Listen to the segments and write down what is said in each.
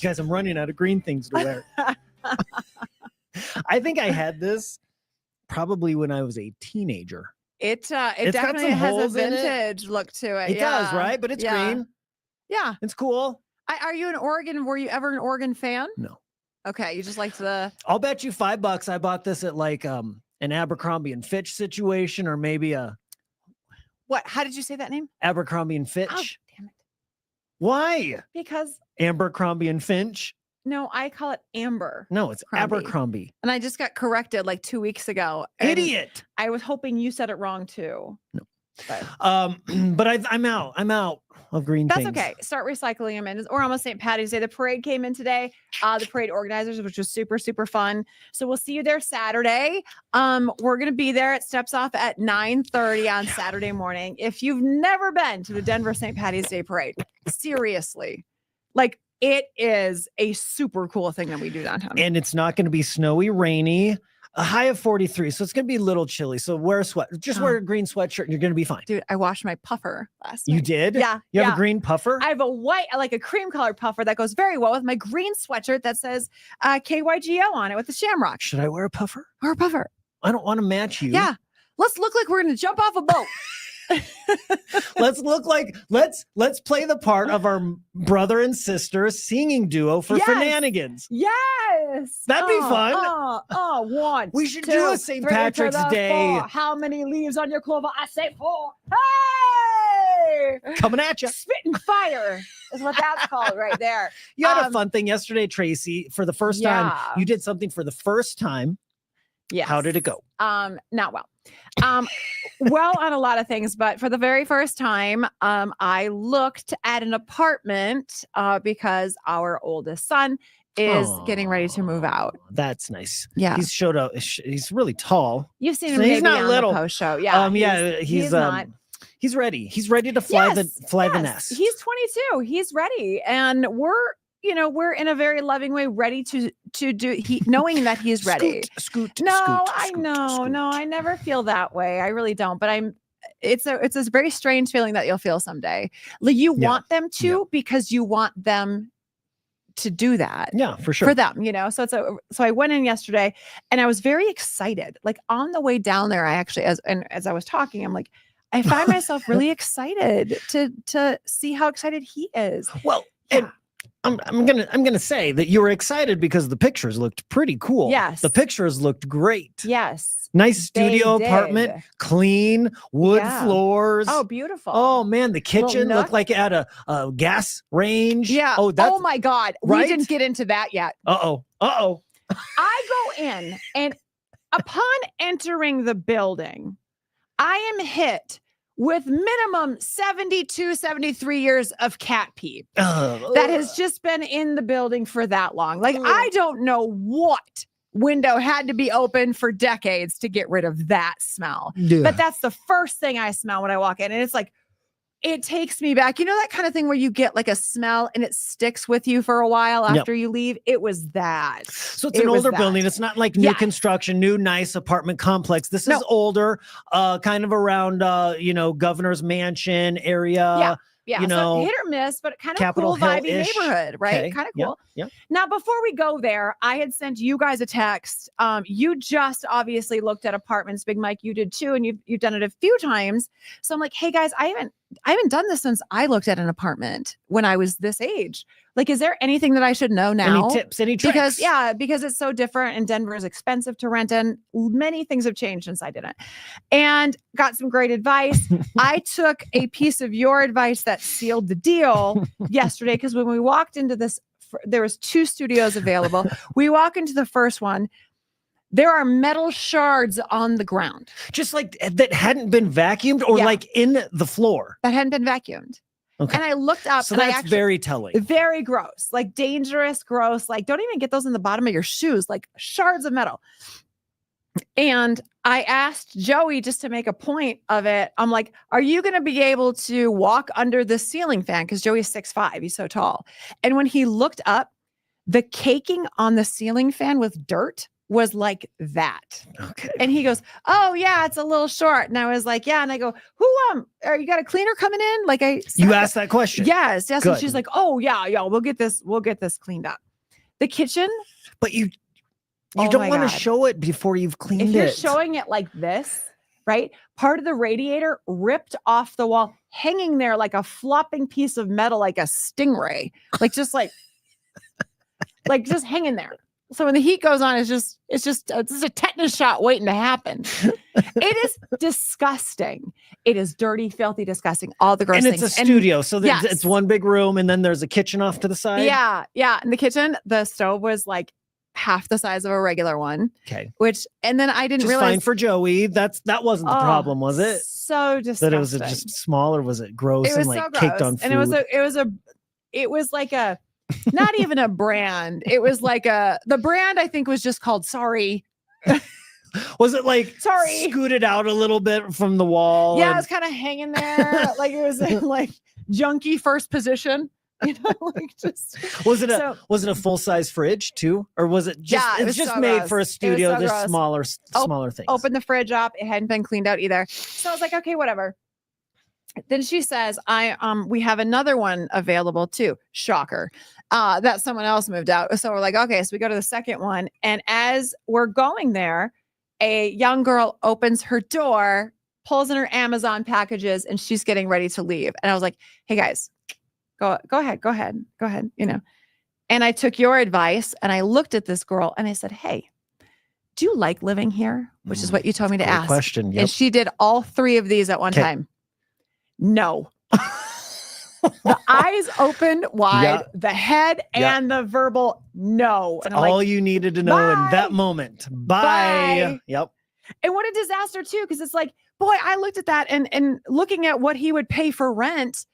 Guys, I'm running out of green things to wear. I think I had this probably when I was a teenager. It It's got definitely some has a holes in it. vintage look to it. It does, right? But it's green. Yeah. It's cool. Are you an Oregon? Were you ever an Oregon fan? No. Okay, you just liked the. I'll bet you $5 I bought this at like an Abercrombie and Fitch situation, or maybe a. What? How did you say that name? Abercrombie and Fitch. Oh, damn it. Why? Because. Abercrombie and Finch. No, I call it Amber. No, it's Abercrombie. And I just got corrected like 2 weeks ago. Idiot. I was hoping you said it wrong too. No. But, I'm out of green things. That's okay. Start recycling them in. Or almost St. Patty's Day. The parade came in today. The parade organizers, which was super, super fun. So we'll see you there Saturday. We're going to be there. It steps off at 9:30 on Saturday morning. If you've never been to the Denver St. Patty's Day parade, seriously, like it is a super cool thing that we do downtown. And it's not going to be snowy, rainy. A high of 43, so it's going to be a little chilly. So wear a sweat. Just wear a green sweatshirt and you're going to be fine. Dude, I washed my puffer last night. You did? Yeah. You have a green puffer? I have a white, like a cream colored puffer that goes very well with my green sweatshirt that says KYGO on it with the shamrock. Should I wear a puffer? Or a puffer. I don't want to match you. Yeah. Let's look like we're going to jump off a boat. let's play the part of our brother and sister singing duo for shenanigans. Yes. That'd be fun. One. We should do a St. Patrick's Day. 4. How many leaves on your clover? I say 4. Hey! Coming at you. Spitting fire is what that's called right there. You had a fun thing yesterday, Tracy. For the first time, you did something for the first time. Yes. How did it go? Not well. Well on a lot of things, but for the very first time, I looked at an apartment because our oldest son is getting ready to move out. That's nice. Yeah. He's showed up. He's really tall. You've seen him he's maybe not on little. the post show. Yeah. He's not. He's ready. He's ready to fly the nest. He's 22. He's ready. And we're in a very loving way, ready to do, knowing that he's ready. I know. No, I never feel that way. I really don't. But it's a very strange feeling that you'll feel someday. Like you want them to, because you want them to do that. Yeah, for sure. For them, so I went in yesterday and I was very excited. Like on the way down there, I actually, as I was talking, I'm like, I find myself really excited to see how excited he is. Well, and I'm gonna say that you were excited because the pictures looked pretty cool. Yes. The pictures looked great. Yes. Nice studio apartment, clean wood floors. Oh, beautiful. Oh man, the kitchen looked like it had a gas range. Yeah. Oh my God. Right? We didn't get into that yet. Uh-oh. I go in and upon entering the building, I am hit with minimum 72, 73 years of cat pee that has just been in the building for that long. Like, I don't know what window had to be open for decades to get rid of that smell. Yeah. But that's the first thing I smell when I walk in. And it's like, it takes me back. You know that kind of thing where you get like a smell and it sticks with you for a while after you leave? It was that. So it's an older building. It's not like new construction, new nice apartment complex. This is older, kind of around Governor's Mansion area. Yeah, so hit or miss, but kind of Capitol cool, vibey Hill-ish neighborhood, right? Okay. Kind of cool. Yeah. Now, before we go there, I had sent you guys a text. You just obviously looked at apartments. Big Mike, you did too, and you've done it a few times. So I'm like, hey guys, I haven't done this since I looked at an apartment when I was this age. Like, is there anything that I should know now? Any tips? Any tricks? Because it's so different and Denver is expensive to rent in. Many things have changed since I didn't. And got some great advice. I took a piece of your advice that sealed the deal yesterday, because when we walked into this, there was 2 studios available. We walk into the first one. There are metal shards on the ground. Just like that hadn't been vacuumed or like in the floor. That hadn't been vacuumed. Okay. And I looked up. So that's very telling. Very gross. Like dangerous, gross. Like don't even get those in the bottom of your shoes. Like shards of metal. And I asked Joey just to make a point of it. I'm like, are you going to be able to walk under the ceiling fan? Because Joey's 6'5". He's so tall. And when he looked up, the caking on the ceiling fan with dirt. was like that. Okay. And he goes, oh yeah, it's a little short. And I was like, yeah. And I go, are you got a cleaner coming in? Like you asked that question. Yes. Good. And she's like, oh yeah, we'll get this cleaned up. The kitchen. But you don't want to show it before you've cleaned it. If you're showing it like this, right? Part of the radiator ripped off the wall, hanging there like a flopping piece of metal, like a stingray, like just just hanging there. So when the heat goes on, it's just a tetanus shot waiting to happen. It is disgusting. It is dirty, filthy, disgusting. All the gross things. And it's a studio, so it's one big room, and then there's a kitchen off to the side. Yeah. In the kitchen, the stove was like half the size of a regular one. Okay. And then I didn't realize. Fine for Joey. That wasn't the problem, was it? So disgusting. That it was just small, or was it gross and like so caked on food? And it was like a. Not even a brand. It was like the brand I think was just called Sorry. Was it like Sorry scooted out a little bit from the wall? Yeah, it was kind of hanging there. Like it was in like junky first position. You know, like just was it a full-size fridge too? Or was it just it was just so made gross. For a studio, so just smaller things. Open the fridge up. It hadn't been cleaned out either. So I was like, okay, whatever. Then she says, we have another one available too. Shocker. That someone else moved out. So we're like, okay, so we go to the second one. And as we're going there, a young girl opens her door, pulls in her Amazon packages, and she's getting ready to leave. And I was like, hey guys, go ahead. You know, and I took your advice and I looked at this girl and I said, hey, do you like living here? Which is what you told me to ask. Question. Yep. And she did all three of these at one time. No. The eyes opened wide, the head and the verbal no. And all you needed to know in that moment. Bye. Yep. And what a disaster too, because it's like, boy, I looked at that and looking at what he would pay for rent.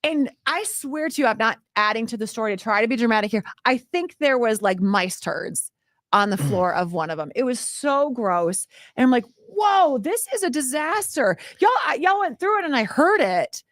And I swear to you, I'm not adding to the story to try to be dramatic here. I think there was like mice turds on the floor of one of them. It was so gross. And I'm like, whoa, this is a disaster. Y'all went through it and I heard it.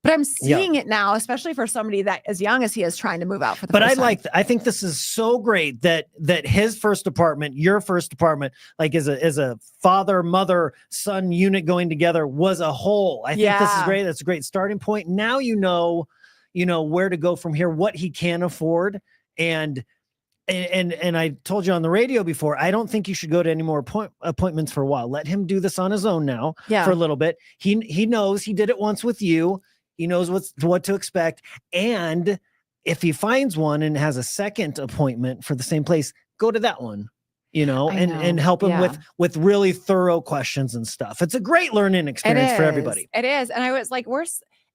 But I'm seeing it now, especially for somebody that as young as he is trying to move out for the first time. I think this is so great that his first apartment, your first apartment, like is a father, mother, son unit going together was a whole. I think this is great. That's a great starting point. Now you know where to go from here, what he can afford. And I told you on the radio before, I don't think you should go to any more appointments for a while. Let him do this on his own now for a little bit. He knows he did it once with you. He knows what to expect. And if he finds one and has a second appointment for the same place, go to that one, and help him with really thorough questions and stuff. It's a great learning experience for everybody. It is. And I was like,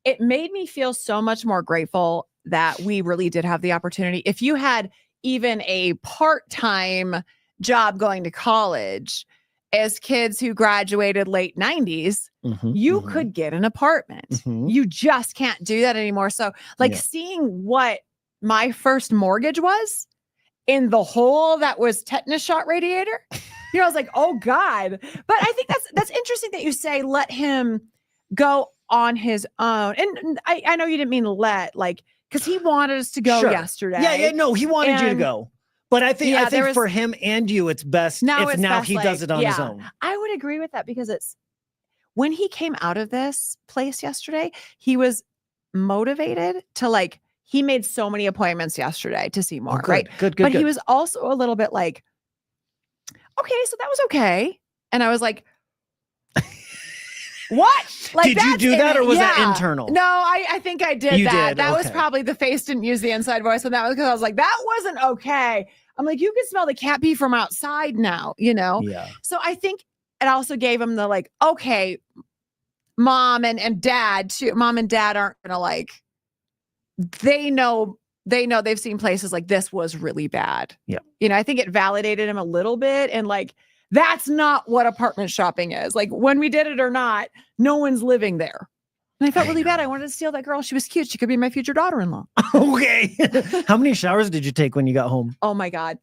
it made me feel so much more grateful that we really did have the opportunity. If you had even a part-time job going to college, as kids who graduated late 90s, you could get an apartment. You just can't do that anymore. So seeing what my first mortgage was in the hole that was tetanus shot radiator, I was like, oh God. But I think that's interesting that you say, let him go on his own. And I know you didn't mean because he wanted us to go yesterday. Yeah, no, he wanted you to go. But I think for him and you, it's best if he does it on his own. I would agree with that because when he came out of this place yesterday, he was motivated to he made so many appointments yesterday to see more, right? Good. But he was also a little bit like, okay, so that was okay. And I was like, what? Did you do that or was that internal? No, I think I did that. That was probably the face didn't use the inside voice. And that was because I was like, that wasn't okay. I'm like, you can smell the cat pee from outside now, Yeah. So I think it also gave him the okay, mom and dad too. Mom and dad aren't gonna they know they've seen places like this was really bad. Yeah. I think it validated him a little bit and that's not what apartment shopping is. When we did it or not, no one's living there. And I felt really bad. I wanted to steal that girl. She was cute. She could be my future daughter-in-law. Okay. How many showers did you take when you got home? Oh my God.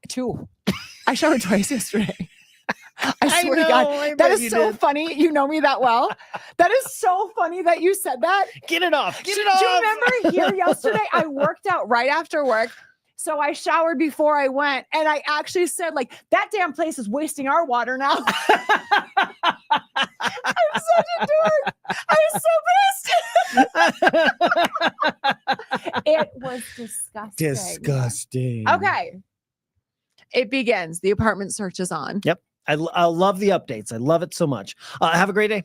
2. I showered twice yesterday. I swear to God. That is so funny. You know me that well. That is so funny that you said that. Get it off. Do you remember here yesterday? I worked out right after work. So I showered before I went, and I actually said, like, that damn place is wasting our water now. I'm such a dork. I was so pissed. It was disgusting. Disgusting. Okay. It begins. The apartment search is on. Yep. I love the updates. I love it so much. Have a great day.